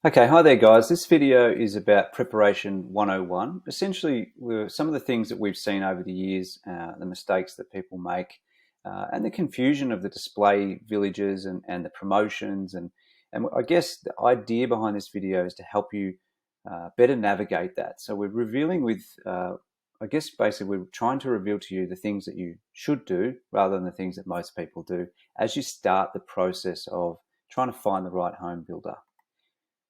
Okay, hi there guys. This video is about Preparation 101. Essentially, some of the things that we've seen over the years, the mistakes that people make, and the confusion of the display villages and the promotions. And I guess the idea behind this video is to help you better navigate that. So we're revealing I guess basically we're trying to reveal to you the things that you should do rather than the things that most people do as you start the process of trying to find the right home builder.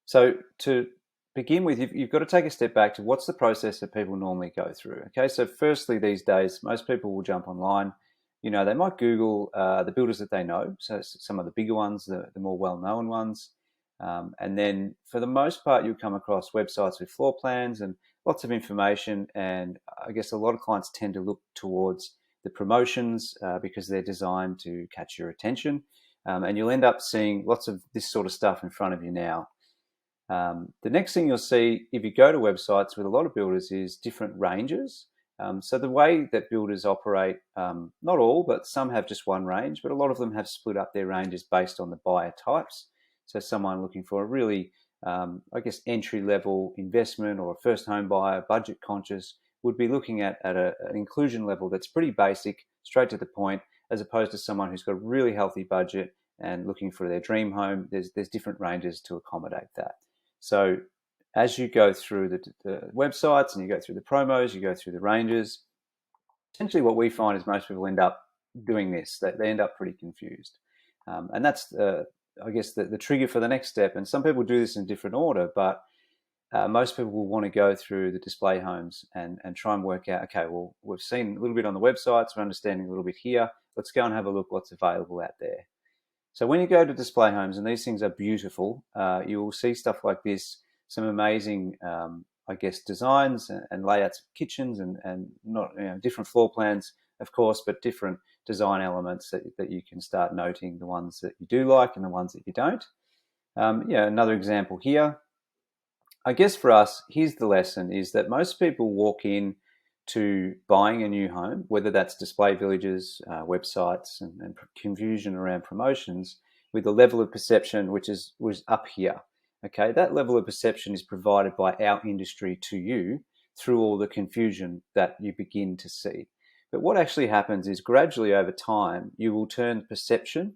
So to begin with, you've got to take a step back to what's the process that people normally go through. Okay, so firstly, these days, most people will jump online. They might Google the builders that they know, so some of the bigger ones, the more well-known ones. And then for the most part, you'll come across websites with floor plans and lots of information. And I guess a lot of clients tend to look towards the promotions because they're designed to catch your attention. And you'll end up seeing lots of this sort of stuff in front of you now. The next thing you'll see if you go to websites with a lot of builders is different ranges. So the way that builders operate, not all, but some have just one range, but a lot of them have split up their ranges based on the buyer types. So someone looking for a really, I guess, entry-level investment or a first home buyer, budget conscious, would be looking at an inclusion level that's pretty basic, straight to the point, as opposed to someone who's got a really healthy budget and looking for their dream home. There's different ranges to accommodate that. So as you go through the websites and you go through the promos, you go through the ranges, essentially what we find is most people end up doing this. They end up pretty confused. And that's, I guess, the trigger for the next step. And some people do this in different order, but most people will want to go through the display homes and try and work out, okay, well, we've seen a little bit on the websites, we're understanding a little bit here. Let's go and have a look what's available out there. So when you go to display homes, and these things are beautiful, you will see stuff like this, some amazing, I guess, designs and layouts of kitchens and not different floor plans, of course, but different design elements that you can start noting, the ones that you do like and the ones that you don't. Another example here. I guess for us, here's the lesson, is that most people walk in to buying a new home, whether that's display villages, websites, and confusion around promotions, with a level of perception was up here. Okay, that level of perception is provided by our industry to you through all the confusion that you begin to see. But what actually happens is gradually over time, you will turn perception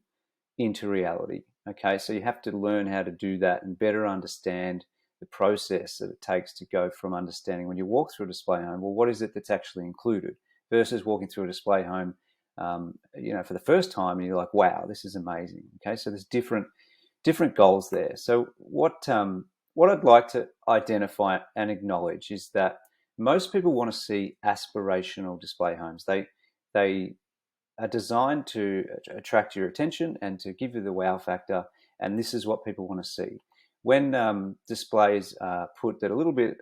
into reality. Okay, so you have to learn how to do that and better understand the process that it takes to go from understanding when you walk through a display home, well, what is it that's actually included, versus walking through a display home, for the first time, and you're like, wow, this is amazing. Okay, so there's different goals there. So what I'd like to identify and acknowledge is that most people want to see aspirational display homes. They are designed to attract your attention and to give you the wow factor, and this is what people want to see. When displays are put that a little bit,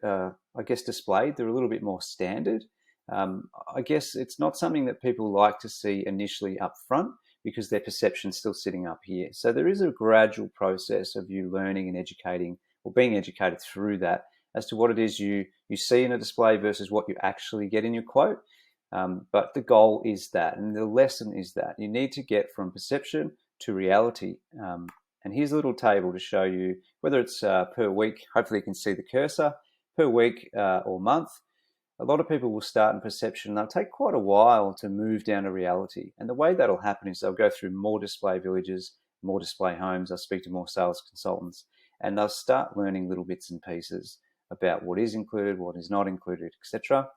displayed, they're a little bit more standard. I guess it's not something that people like to see initially up front because their perception's still sitting up here. So there is a gradual process of you learning and educating, or being educated through that, as to what it is you see in a display versus what you actually get in your quote. But the goal is that, and the lesson is that you need to get from perception to reality. And here's a little table to show you whether it's per week. Hopefully you can see the cursor, per week or month. A lot of people will start in perception. They'll take quite a while to move down to reality. And the way that'll happen is they'll go through more display villages, more display homes. They'll speak to more sales consultants, and they'll start learning little bits and pieces about what is included, what is not included, etc.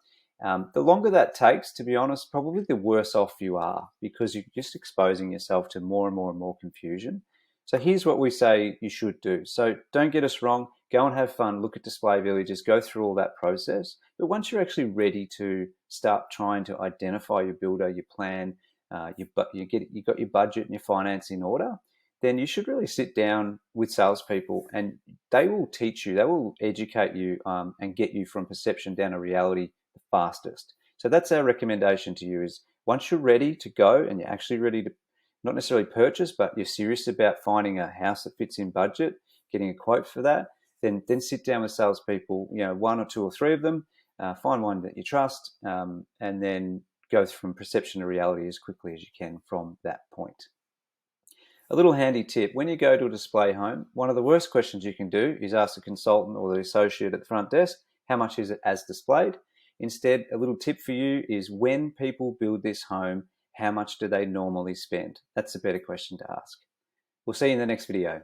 The longer that takes, to be honest, probably the worse off you are, because you're just exposing yourself to more and more and more confusion. So here's what we say you should do. So don't get us wrong. Go and have fun. Look at display villages. Go through all that process. But once you're actually ready to start trying to identify your builder, your plan, you've got your budget and your finance in order, then you should really sit down with salespeople, and they will teach you. They will educate you and get you from perception down to reality the fastest. So that's our recommendation to you: is once you're ready to go and you're actually ready to not necessarily purchase, but you're serious about finding a house that fits in budget, getting a quote for that, then sit down with salespeople, one or two or three of them, find one that you trust, and then go from perception to reality as quickly as you can from that point. A little handy tip: when you go to a display home, one of the worst questions you can do is ask the consultant or the associate at the front desk, how much is it as displayed? Instead, a little tip for you is, when people build this home, how much do they normally spend? That's a better question to ask. We'll see you in the next video.